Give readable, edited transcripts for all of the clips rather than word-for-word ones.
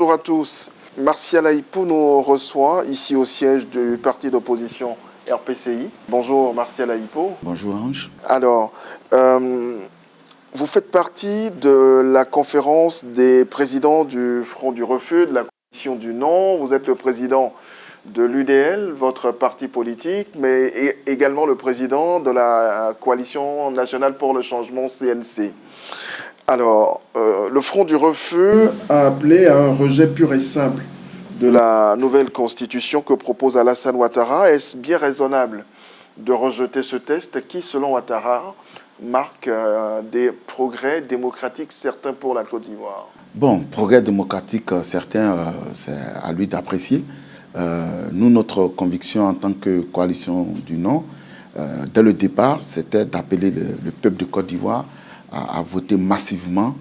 Bonjour à tous. Martial Aipou nous reçoit ici au siège du parti d'opposition RPCI. Bonjour Martial Aipou. Bonjour Ange. Alors, vous faites partie de la conférence des présidents du Front du Refus, de la Coalition du Non. Vous êtes le président de l'UDL, votre parti politique, mais également le président de la Coalition nationale pour le changement CNC. Alors, le Front du Refus a appelé à un rejet pur et simple de la nouvelle constitution que propose Alassane Ouattara. Est-ce bien raisonnable de rejeter ce texte qui, selon Ouattara, marque des progrès démocratiques certains pour la Côte d'Ivoire? Bon, progrès démocratique certains, c'est à lui d'apprécier. Nous, notre conviction en tant que coalition du Non, dès le départ, c'était d'appeler le peuple de Côte d'Ivoire à voter massivement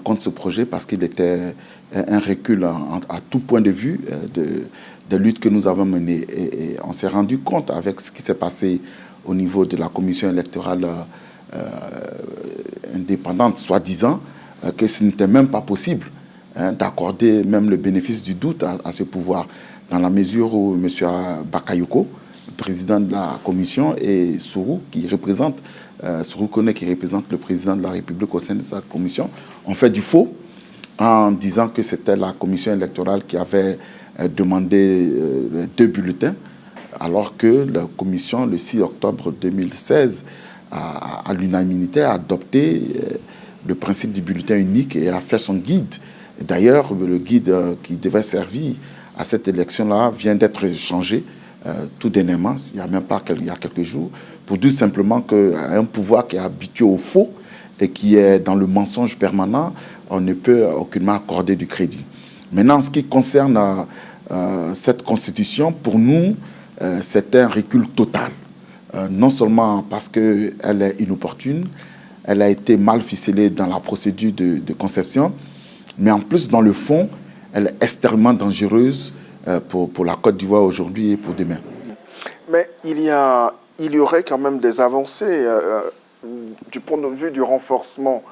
contre ce projet parce qu'il était un recul à tout point de vue de lutte que nous avons menée. Et on s'est rendu compte avec ce qui s'est passé au niveau de la commission électorale indépendante, soi-disant, que ce n'était même pas possible d'accorder même le bénéfice du doute à ce pouvoir, dans la mesure où M. Bakayoko, le président de la commission, et Sourou, Sourou Kone, qui représente le président de la République au sein de sa commission, ont fait du faux en disant que c'était la commission électorale qui avait demandé 2 bulletins, alors que la commission, le 6 octobre 2016, à l'unanimité, a adopté le principe du bulletin unique et a fait son guide. D'ailleurs, le guide qui devait servir à cette élection-là vient d'être changé tout dernièrement, il y a quelques jours, pour dire simplement qu'un pouvoir qui est habitué au faux et qui est dans le mensonge permanent, on ne peut aucunement accorder du crédit. Maintenant, en ce qui concerne cette constitution, pour nous, c'est un recul total. Non seulement parce qu'elle est inopportune, elle a été mal ficelée dans la procédure de conception, mais en plus, dans le fond, elle est extrêmement dangereuse pour la Côte d'Ivoire aujourd'hui et pour demain. Mais il y aurait quand même des avancées du point de vue du renforcement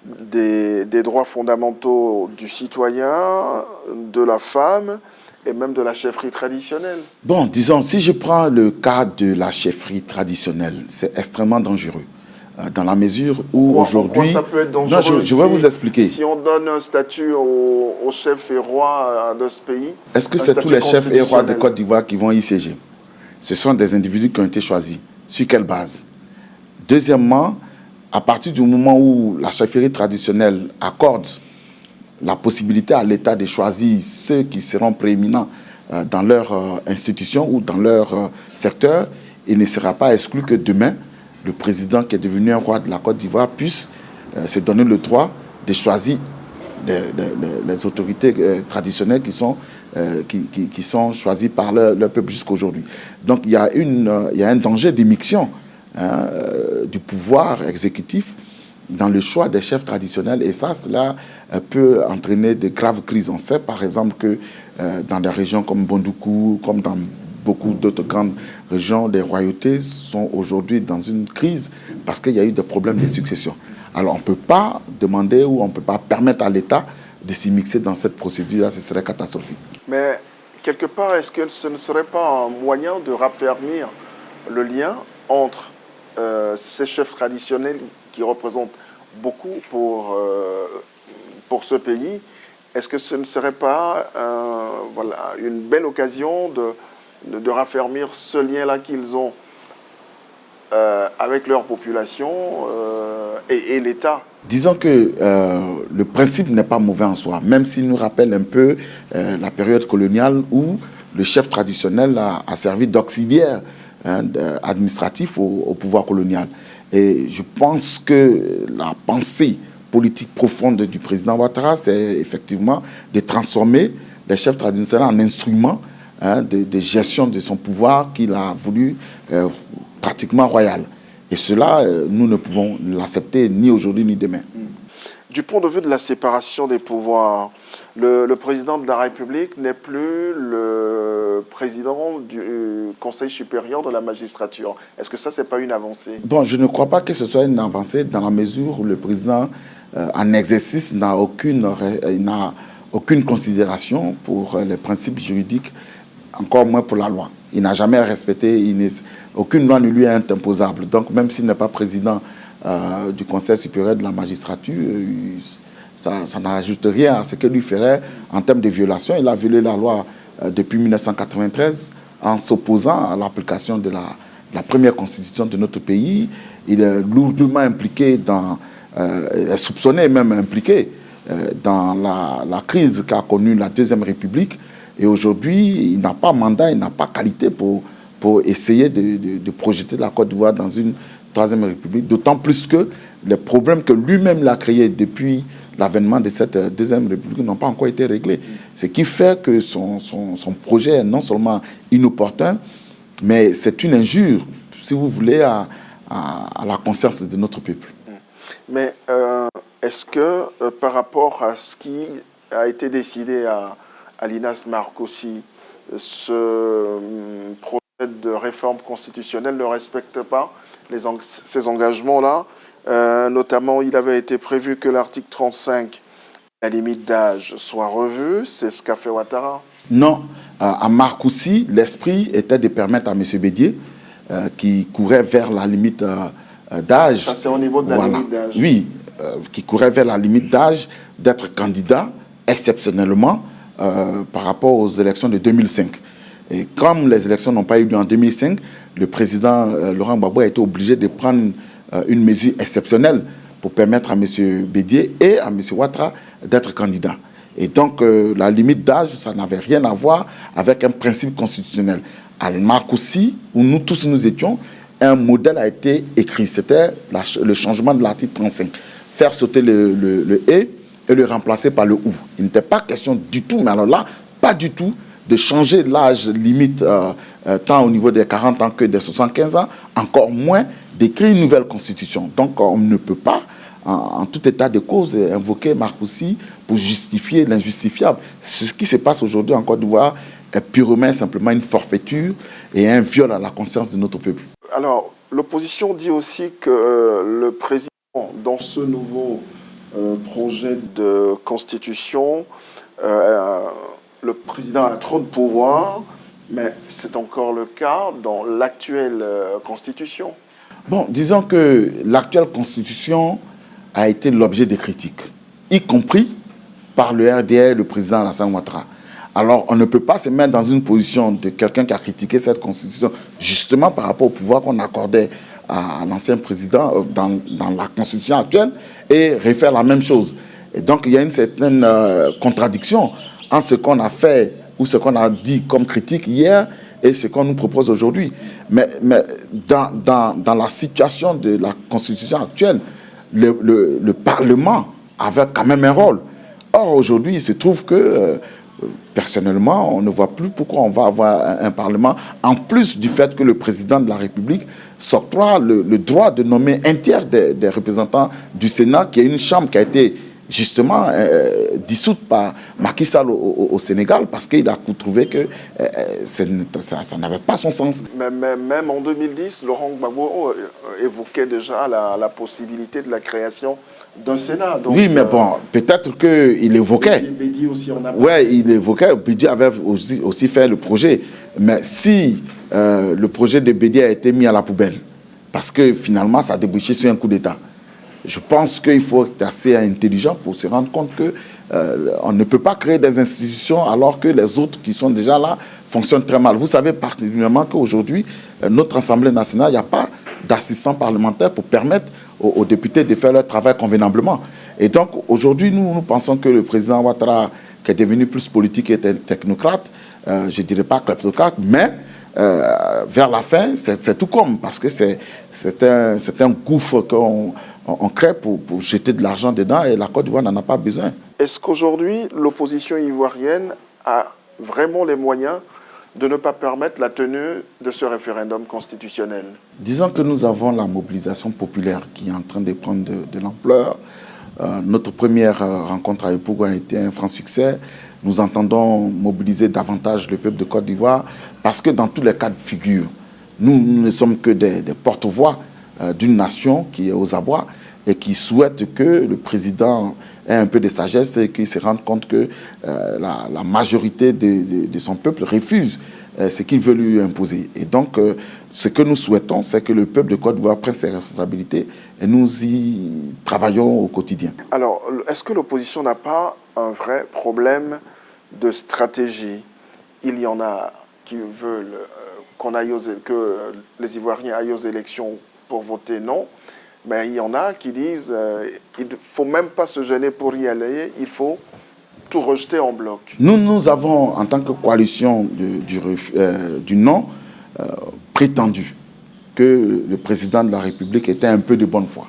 des droits fondamentaux du citoyen, de la femme et même de la chefferie traditionnelle. Bon, disons, si je prends le cas de la chefferie traditionnelle, c'est extrêmement dangereux. Dans la mesure où aujourd'hui... ça peut être dangereux? Non, je vais vous expliquer. Si on donne un statut aux chefs et rois de ce pays... Est-ce que c'est tous les chefs et rois de Côte d'Ivoire qui vont y siéger? Ce sont des individus qui ont été choisis. Sur quelle base? Deuxièmement, à partir du moment où la chefferie traditionnelle accorde la possibilité à l'État de choisir ceux qui seront prééminents dans leur institution ou dans leur secteur, il ne sera pas exclu que demain, le président qui est devenu un roi de la Côte d'Ivoire puisse se donner le droit de choisir les autorités traditionnelles qui sont choisies par le peuple jusqu'à aujourd'hui. Donc il y a un danger d'immixtion du pouvoir exécutif dans le choix des chefs traditionnels, et cela peut entraîner de graves crises. On sait par exemple que dans des régions comme Bondoukou, comme dans beaucoup d'autres grandes régions, les royautés sont aujourd'hui dans une crise parce qu'il y a eu des problèmes de succession. Alors on ne peut pas demander ou on ne peut pas permettre à l'État de s'immiscer dans cette procédure-là, ce serait catastrophique. Mais quelque part, est-ce que ce ne serait pas un moyen de raffermir le lien entre ces chefs traditionnels qui représentent beaucoup pour ce pays? Est-ce que ce ne serait pas une belle occasion de raffermir ce lien-là qu'ils ont avec leur population et l'État? Disons que le principe n'est pas mauvais en soi, même s'il nous rappelle un peu la période coloniale où le chef traditionnel a servi d'auxiliaire administratif au pouvoir colonial. Et je pense que la pensée politique profonde du président Ouattara, c'est effectivement de transformer les chefs traditionnels en instruments de gestion de son pouvoir qu'il a voulu pratiquement royal. Et cela, nous ne pouvons l'accepter ni aujourd'hui ni demain. Du point de vue de la séparation des pouvoirs, le président de la République n'est plus le président du Conseil supérieur de la magistrature. Est-ce que ça, ce n'est pas une avancée? Bon, je ne crois pas que ce soit une avancée dans la mesure où le président en exercice n'a aucune considération pour les principes juridiques, encore moins pour la loi. Il n'a jamais respecté, aucune loi ne lui est imposable. Donc même s'il n'est pas président du Conseil supérieur de la magistrature, ça n'ajoute rien à ce que lui ferait en termes de violation. Il a violé la loi depuis 1993 en s'opposant à l'application de la première constitution de notre pays. Il est lourdement impliqué soupçonné même impliqué dans la crise qu'a connue la Deuxième République. Et aujourd'hui, il n'a pas mandat, il n'a pas qualité pour essayer de projeter la Côte d'Ivoire dans une Troisième République, d'autant plus que les problèmes que lui-même a créés depuis l'avènement de cette Deuxième République n'ont pas encore été réglés. Ce qui fait que son projet est non seulement inopportun, mais c'est une injure, si vous voulez, à la conscience de notre peuple. Mais est-ce que par rapport à ce qui a été décidé à l'INAS Marcoussis, ce projet de réforme constitutionnelle ne respecte pas ces engagements-là? Notamment, il avait été prévu que l'article 35, la limite d'âge, soit revue. C'est ce qu'a fait Ouattara? Non. À Marcoussis, l'esprit était de permettre à M. Bédié, qui courait vers la limite d'âge... Ça, c'est au niveau de la limite d'âge. Oui, qui courait vers la limite d'âge, d'être candidat exceptionnellement par rapport aux élections de 2005. Et comme les élections n'ont pas eu lieu en 2005, le président Laurent Gbagbo a été obligé de prendre une mesure exceptionnelle pour permettre à M. Bédié et à M. Ouattara d'être candidats. Et donc, la limite d'âge, ça n'avait rien à voir avec un principe constitutionnel. À Marcoussis, où nous tous nous étions, un modèle a été écrit. C'était le changement de l'article 35. Faire sauter le « et » et le remplacer par le « ou ». Il n'était pas question du tout, mais alors là, pas du tout, de changer l'âge limite tant au niveau des 40 ans que des 75 ans, encore moins d'écrire une nouvelle constitution. Donc on ne peut pas, en tout état de cause, invoquer Marcoussis pour justifier l'injustifiable. Ce qui se passe aujourd'hui en Côte d'Ivoire est purement et simplement une forfaiture et un viol à la conscience de notre peuple. Alors, l'opposition dit aussi que le président, dans ce nouveau projet de constitution, le président a trop de pouvoir, mais c'est encore le cas dans l'actuelle constitution. Bon, disons que l'actuelle constitution a été l'objet des critiques, y compris par le RDR et le président Alassane Ouattara. Alors, on ne peut pas se mettre dans une position de quelqu'un qui a critiqué cette constitution, justement par rapport au pouvoir qu'on accordait à l'ancien président dans la constitution actuelle, et refaire la même chose. Et donc, il y a une certaine contradiction entre ce qu'on a fait ou ce qu'on a dit comme critique hier et ce qu'on nous propose aujourd'hui. Mais dans la situation de la constitution actuelle, le Parlement avait quand même un rôle. Or, aujourd'hui, il se trouve que, personnellement, on ne voit plus pourquoi on va avoir un Parlement, en plus du fait que le président de la République s'octroie le droit de nommer un tiers des représentants du Sénat, qui est une chambre qui a été justement dissoute par Macky Sall au Sénégal, parce qu'il a trouvé que ça n'avait pas son sens. Même en 2010, Laurent Gbagbo évoquait déjà la possibilité de la création d'un Sénat. Donc, oui, mais bon, peut-être qu'il évoquait. Bédié aussi en a. Oui, il évoquait. Bédié avait aussi fait le projet. Mais si le projet de Bédié a été mis à la poubelle, parce que finalement, ça a débouché sur un coup d'État, je pense qu'il faut être assez intelligent pour se rendre compte qu'on ne peut pas créer des institutions alors que les autres qui sont déjà là fonctionnent très mal. Vous savez particulièrement qu'aujourd'hui, notre Assemblée nationale, il n'y a pas d'assistants parlementaires pour permettre aux députés de faire leur travail convenablement. Et donc, aujourd'hui, nous pensons que le président Ouattara, qui est devenu plus politique et technocrate, je ne dirais pas kleptocrate, mais vers la fin, c'est tout comme, parce que c'est un gouffre qu'on crée pour jeter de l'argent dedans, et la Côte d'Ivoire n'en a pas besoin. Est-ce qu'aujourd'hui, l'opposition ivoirienne a vraiment les moyens de ne pas permettre la tenue de ce référendum constitutionnel? Disons que nous avons la mobilisation populaire qui est en train de prendre de l'ampleur. Notre première rencontre à Epougo a été un franc succès. Nous entendons mobiliser davantage le peuple de Côte d'Ivoire parce que dans tous les cas de figure, nous ne sommes que des porte-voix d'une nation qui est aux abois et qui souhaite que le président ait un peu de sagesse et qu'il se rende compte que la majorité de son peuple refuse ce qu'il veut lui imposer. Et donc, ce que nous souhaitons, c'est que le peuple de Côte d'Ivoire prenne ses responsabilités et nous y travaillons au quotidien. Alors, est-ce que l'opposition n'a pas un vrai problème de stratégie? Il y en a qui veulent que les Ivoiriens aillent aux élections pour voter non, mais il y en a qui disent qu'il ne faut même pas se gêner pour y aller, il faut tout rejeter en bloc. Nous avons, en tant que coalition du non, prétendu que le président de la République était un peu de bonne foi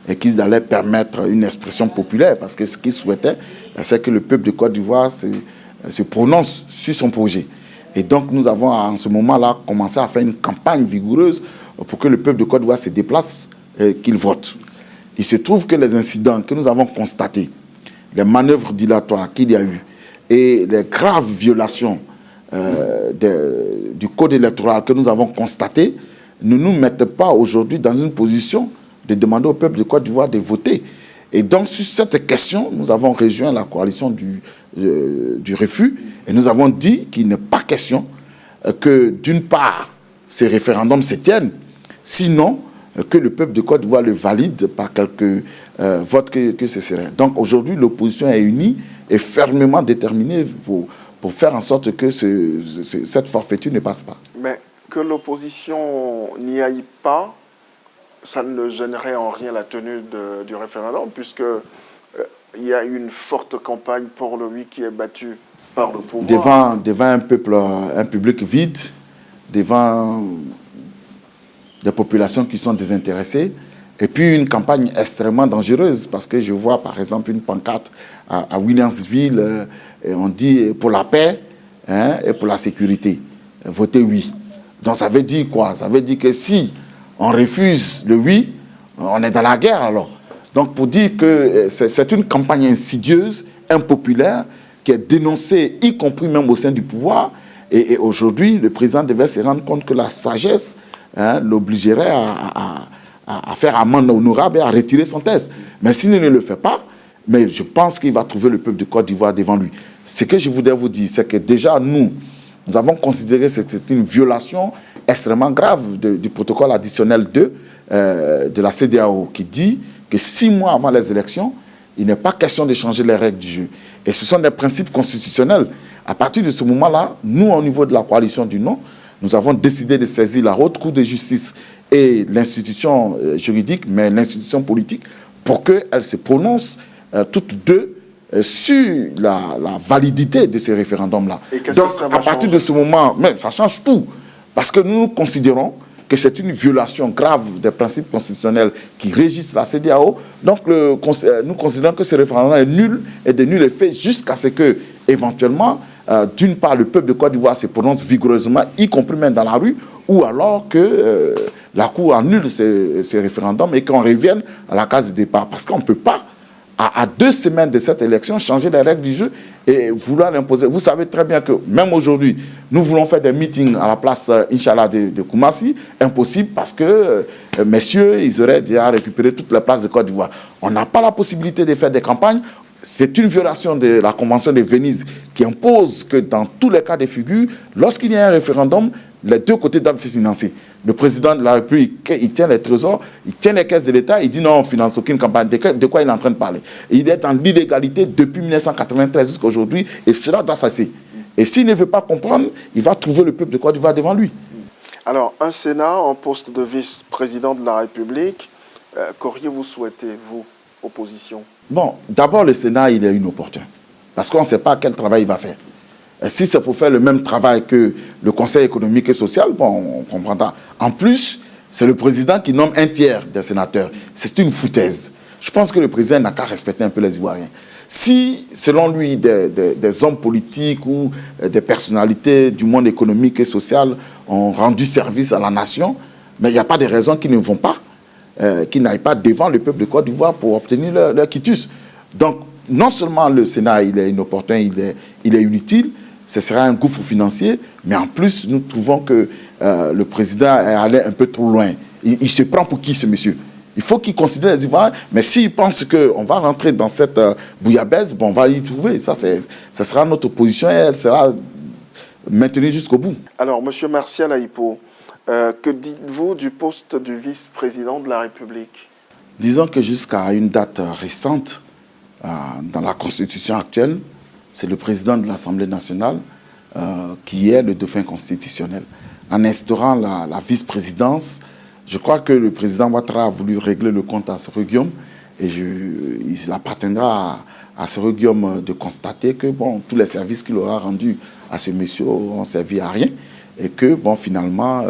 et qu'ils allaient permettre une expression populaire, parce que ce qu'ils souhaitaient, c'est que le peuple de Côte d'Ivoire se prononce sur son projet. Et donc nous avons en ce moment-là commencé à faire une campagne vigoureuse pour que le peuple de Côte d'Ivoire se déplace et qu'il vote. Il se trouve que les incidents que nous avons constatés, les manœuvres dilatoires qu'il y a eu et les graves violations du code électoral que nous avons constatées ne nous mettent pas aujourd'hui dans une position de demander au peuple de Côte d'Ivoire de voter. Et donc, sur cette question, nous avons rejoint la coalition du refus et nous avons dit qu'il n'est pas question que, d'une part, ces référendums se tiennent, sinon que le peuple de Côte d'Ivoire le valide par quelques votes que ce serait. Donc, aujourd'hui, l'opposition est unie et fermement déterminée pour faire en sorte que cette forfaiture ne passe pas. Mais que l'opposition n'y aille pas, ça ne gênerait en rien la tenue du référendum, puisque il y a une forte campagne pour le oui qui est battue par le pouvoir. Devant un public vide, devant des populations qui sont désintéressées, et puis une campagne extrêmement dangereuse, parce que je vois par exemple une pancarte à Williamsville, et on dit pour la paix et pour la sécurité, votez oui. Donc ça veut dire quoi? Ça veut dire que si on refuse le oui, on est dans la guerre alors. Donc pour dire que c'est une campagne insidieuse, impopulaire, qui est dénoncée, y compris même au sein du pouvoir. Et aujourd'hui, le président devait se rendre compte que la sagesse l'obligerait à faire amende honorable et à retirer son test. Mais s'il ne le fait pas, mais je pense qu'il va trouver le peuple de Côte d'Ivoire devant lui. Ce que je voudrais vous dire, c'est que déjà nous avons considéré que c'est une violation extrêmement grave du protocole additionnel 2 de la CEDEAO qui dit que 6 mois avant les élections, il n'est pas question de changer les règles du jeu. Et ce sont des principes constitutionnels. À partir de ce moment-là, nous, au niveau de la coalition du non, nous avons décidé de saisir la Haute Cour de justice et l'institution juridique, mais l'institution politique, pour qu'elles se prononcent toutes deux sur la validité de ces référendums-là. Donc, à partir de ce moment, mais ça change tout. Parce que nous considérons que c'est une violation grave des principes constitutionnels qui régissent la CEDEAO. Donc, nous considérons que ce référendum est nul et de nul effet jusqu'à ce que, éventuellement, d'une part, le peuple de Côte d'Ivoire se prononce vigoureusement, y compris même dans la rue, ou alors que la Cour annule ce référendum et qu'on revienne à la case de départ. Parce qu'on ne peut pas, à 2 semaines de cette élection, changer les règles du jeu et vouloir l'imposer. Vous savez très bien que même aujourd'hui, nous voulons faire des meetings à la place, Inch'Allah, de Koumassi. Impossible parce que, messieurs, ils auraient déjà récupéré toutes les places de Côte d'Ivoire. On n'a pas la possibilité de faire des campagnes. C'est une violation de la Convention de Venise qui impose que dans tous les cas de figure, lorsqu'il y a un référendum, les deux côtés doivent financer. Le président de la République, il tient les trésors, il tient les caisses de l'État, il dit non, on ne finance aucune campagne. De quoi il est en train de parler? Et il est dans l'illégalité depuis 1993 jusqu'à aujourd'hui et cela doit cesser. Et s'il ne veut pas comprendre, il va trouver le peuple de Côte d'Ivoire devant lui. Alors, un Sénat en poste de vice-président de la République, qu'auriez-vous souhaité, vous, opposition? Bon, d'abord, le Sénat, il est inopportun. Parce qu'on ne sait pas quel travail il va faire. Et si c'est pour faire le même travail que le Conseil économique et social, bon, on comprendra. En plus, c'est le président qui nomme un tiers des sénateurs. C'est une foutaise. Je pense que le président n'a qu'à respecter un peu les Ivoiriens. Si, selon lui, des hommes politiques ou des personnalités du monde économique et social ont rendu service à la nation, mais il n'y a pas de raison qu'ils ne vont pas, qu'ils n'aillent pas devant le peuple de Côte d'Ivoire pour obtenir leur quitus. Donc, non seulement le Sénat, il est inopportun, il est inutile, ce sera un gouffre financier, mais en plus, nous trouvons que le président est allé un peu trop loin. Il se prend pour qui, ce monsieur? Il faut qu'ils considèrent les Ivoiriens. Mais s'ils pensent qu'on va rentrer dans cette bouillabaisse, bon, on va y trouver. Ça sera notre position et elle sera maintenue jusqu'au bout. Alors, M. Martial Ahipo, que dites-vous du poste du vice-président de la République? Disons que jusqu'à une date récente, dans la Constitution actuelle, c'est le président de l'Assemblée nationale qui est le dauphin constitutionnel. En instaurant la vice-présidence, je crois que le président Ouattara a voulu régler le compte à Soro Guillaume et il appartiendra à Soro Guillaume de constater que bon, tous les services qu'il aura rendus à ce monsieur n'ont servi à rien et que bon, finalement,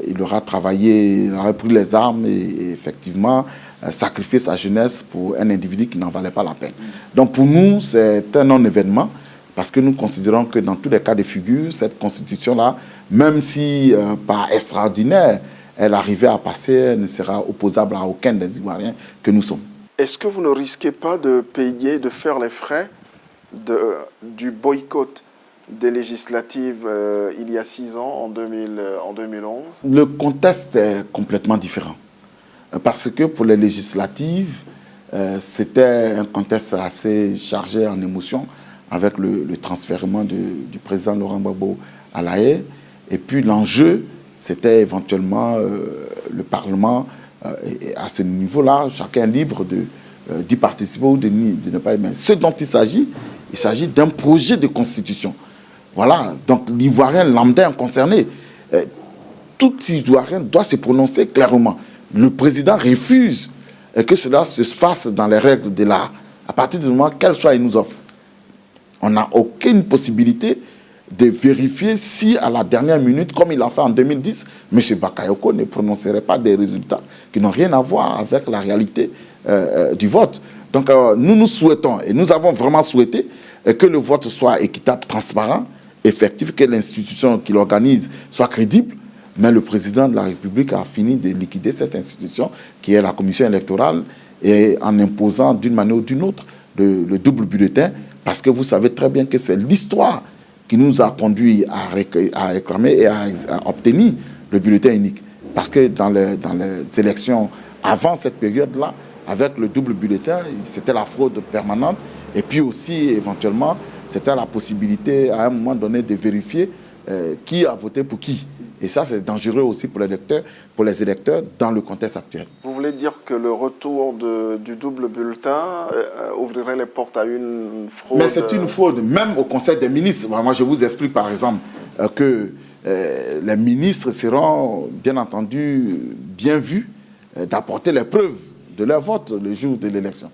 il aura travaillé, il aura pris les armes et effectivement sacrifié sa jeunesse pour un individu qui n'en valait pas la peine. Donc pour nous, c'est un non-événement parce que nous considérons que dans tous les cas de figure, cette constitution-là, même si par extraordinaire, elle arrivait à passer, elle ne sera opposable à aucun des Ivoiriens que nous sommes. Est-ce que vous ne risquez pas de payer, de faire les frais du boycott des législatives il y a 6 ans, en 2011? Le contexte est complètement différent. Parce que pour les législatives, c'était un contexte assez chargé en émotions avec le transfèrement du président Laurent Gbagbo à La Haye. Et puis l'enjeu, c'était éventuellement le Parlement. Et à ce niveau-là, chacun est libre d'y participer ou de ne pas y mettre. Ce dont il s'agit d'un projet de constitution. Voilà, donc l'Ivoirien lambda concerné, tout Ivoirien doit se prononcer clairement. Le président refuse que cela se fasse dans les règles de l'art. À partir du moment quel choix il nous offre, on n'a aucune possibilité de vérifier si à la dernière minute, comme il l'a fait en 2010, M. Bakayoko ne prononcerait pas des résultats qui n'ont rien à voir avec la réalité du vote. Donc nous souhaitons, et nous avons vraiment souhaité, que le vote soit équitable, transparent, effectif, que l'institution qui l'organise soit crédible, mais le président de la République a fini de liquider cette institution qui est la commission électorale et en imposant d'une manière ou d'une autre le double bulletin, parce que vous savez très bien que c'est l'histoire qui nous a conduit à réclamer et à obtenir le bulletin unique. Parce que dans les élections avant cette période-là, avec le double bulletin, c'était la fraude permanente. Et puis aussi, éventuellement, c'était la possibilité, à un moment donné, de vérifier qui a voté pour qui. Et ça, c'est dangereux aussi pour les électeurs dans le contexte actuel. Vous voulez dire que le retour du double bulletin ouvrirait les portes à une fraude? Mais c'est une fraude, même au Conseil des ministres. Moi, je vous explique, par exemple, que les ministres seront, bien entendu, bien vus d'apporter les preuves de leur vote le jour de l'élection.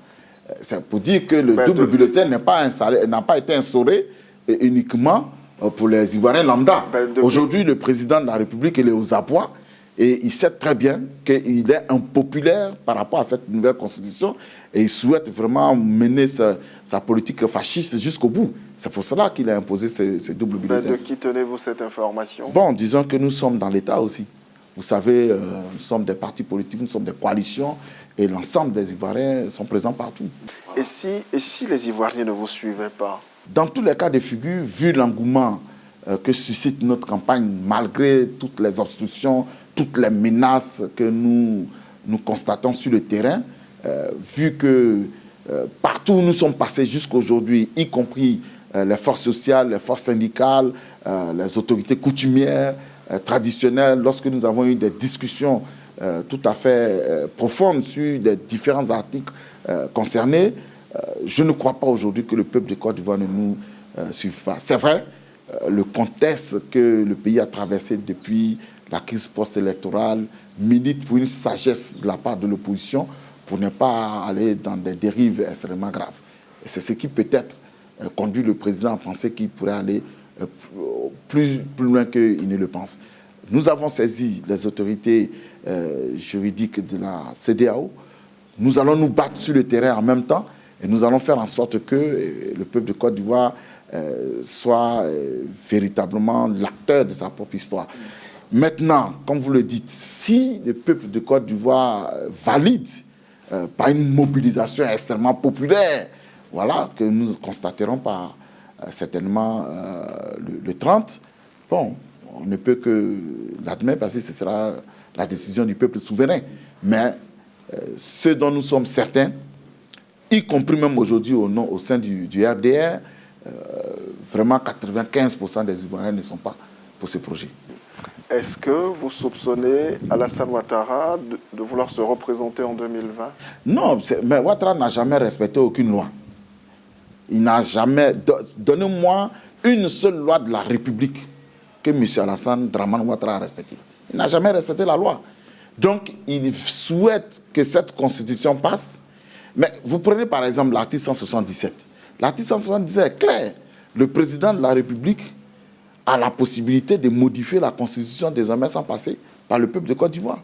C'est pour dire que le double bulletin n'a pas été instauré uniquement pour les Ivoiriens lambda. Aujourd'hui, le président de la République, il est aux abois et il sait très bien qu'il est impopulaire par rapport à cette nouvelle constitution et il souhaite vraiment mener sa politique fasciste jusqu'au bout. C'est pour cela qu'il a imposé ce double bulletin. De qui tenez-vous cette information? Bon, disons que nous sommes dans l'État aussi. Vous savez, nous sommes des partis politiques, nous sommes des coalitions et l'ensemble des Ivoiriens sont présents partout. Et si les Ivoiriens ne vous suivaient pas? Dans tous les cas de figure, vu l'engouement que suscite notre campagne, malgré toutes les obstructions, toutes les menaces que nous constatons sur le terrain, vu que partout où nous sommes passés jusqu'aujourd'hui, y compris les forces sociales, les forces syndicales, les autorités coutumières, traditionnelles, lorsque nous avons eu des discussions tout à fait profondes sur les différents articles concernés, je ne crois pas aujourd'hui que le peuple de Côte d'Ivoire ne nous suive pas. C'est vrai, le contexte que le pays a traversé depuis la crise post-électorale milite pour une sagesse de la part de l'opposition pour ne pas aller dans des dérives extrêmement graves. Et c'est ce qui peut-être conduit le président à penser qu'il pourrait aller plus loin qu'il ne le pense. Nous avons saisi les autorités juridiques de la CEDEAO. Nous allons nous battre sur le terrain en même temps et nous allons faire en sorte que le peuple de Côte d'Ivoire soit véritablement l'acteur de sa propre histoire. Maintenant, comme vous le dites, si le peuple de Côte d'Ivoire valide par une mobilisation extrêmement populaire, voilà, que nous constaterons par certainement le 30, bon, on ne peut que l'admettre parce que ce sera la décision du peuple souverain. Mais ce dont nous sommes certains, y compris même aujourd'hui au sein du RDR, vraiment 95% des Ivoiriens ne sont pas pour ce projet. Est-ce que vous soupçonnez Alassane Ouattara de vouloir se représenter en 2020? Non, mais Ouattara n'a jamais respecté aucune loi. Il n'a jamais... Donnez-moi une seule loi de la République que M. Alassane Dramane Ouattara a respectée. Il n'a jamais respecté la loi. Donc, il souhaite que cette constitution passe. Mais vous prenez par exemple l'article 177. L'article 177 est clair. Le président de la République a la possibilité de modifier la constitution désormais sans passer par le peuple de Côte d'Ivoire.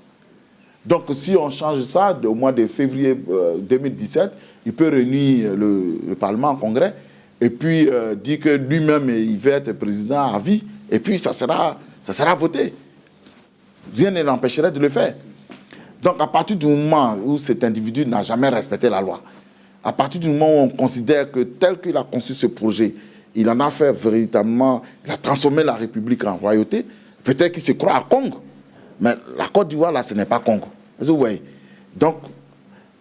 Donc, si on change ça au mois de février 2017, il peut réunir le Parlement en congrès et puis dire que lui-même, il veut être président à vie. Et puis, ça sera voté. Rien ne l'empêcherait de le faire. Donc, à partir du moment où cet individu n'a jamais respecté la loi, à partir du moment où on considère que tel qu'il a conçu ce projet, il en a fait véritablement, il a transformé la République en royauté, peut-être qu'il se croit à Congo. Mais la Côte d'Ivoire, là, ce n'est pas Congo. Vous voyez. Donc,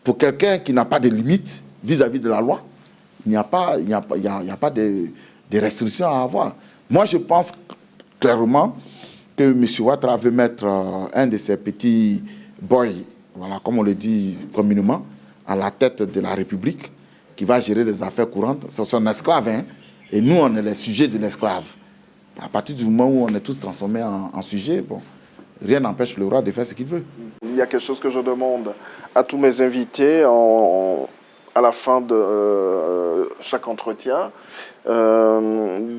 pour quelqu'un qui n'a pas de limites vis-à-vis de la loi, il n'y a pas de restrictions à avoir. Moi, je pense clairement que M. Ouattara veut mettre un de ses petits boys, voilà, comme on le dit communément, à la tête de la République, qui va gérer les affaires courantes. C'est son esclave, hein. Et nous, on est les sujets de l'esclave. À partir du moment où on est tous transformés en sujets, bon, rien n'empêche le roi de faire ce qu'il veut. Il y a quelque chose que je demande à tous mes invités à la fin de chaque entretien.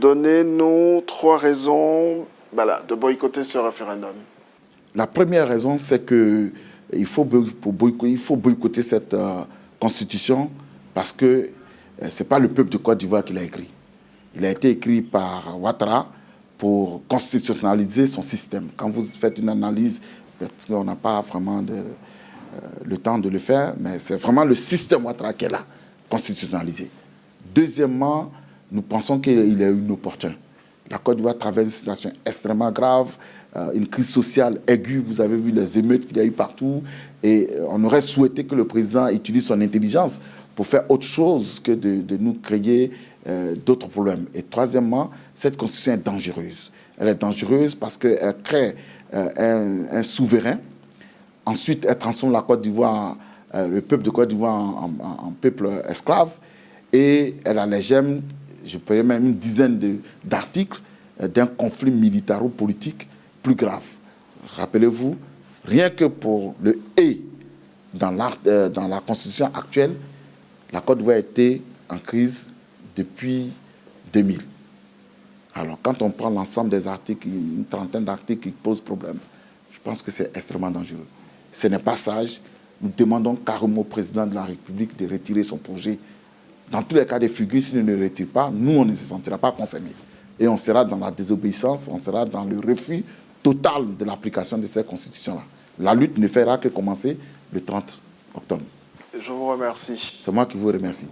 Donnez-nous 3 raisons de boycotter ce référendum. La première raison, c'est qu'il faut boycotter cette constitution parce que ce n'est pas le peuple de Côte d'Ivoire qui l'a écrit. Il a été écrit par Ouattara pour constitutionnaliser son système. Quand vous faites une analyse, on n'a pas vraiment le temps de le faire, mais c'est vraiment le système Ouattara qui est là, constitutionnalisé. Deuxièmement, nous pensons qu'il est inopportun. La Côte d'Ivoire traverse une situation extrêmement grave, une crise sociale aiguë. Vous avez vu les émeutes qu'il y a eu partout. Et on aurait souhaité que le président utilise son intelligence pour faire autre chose que de nous créer d'autres problèmes. Et troisièmement, cette constitution est dangereuse. Elle est dangereuse parce qu'elle crée un souverain. Ensuite, elle transforme la Côte d'Ivoire, le peuple de Côte d'Ivoire en peuple esclave. Et elle a les gemmes, je peux dire même une dizaine d'articles d'un conflit militaro-politique plus grave. Rappelez-vous, rien que pour le « et » dans la constitution actuelle, la Côte d'Ivoire était en crise depuis 2000. Alors, quand on prend l'ensemble des articles, une trentaine d'articles qui posent problème, je pense que c'est extrêmement dangereux. Ce n'est pas sage. Nous demandons carrément au président de la République de retirer son projet. Dans tous les cas de figure, s'il ne le retire pas, nous, on ne se sentira pas concernés. Et on sera dans la désobéissance, on sera dans le refus total de l'application de cette constitution-là. La lutte ne fera que commencer le 30 octobre. Je vous remercie. C'est moi qui vous remercie.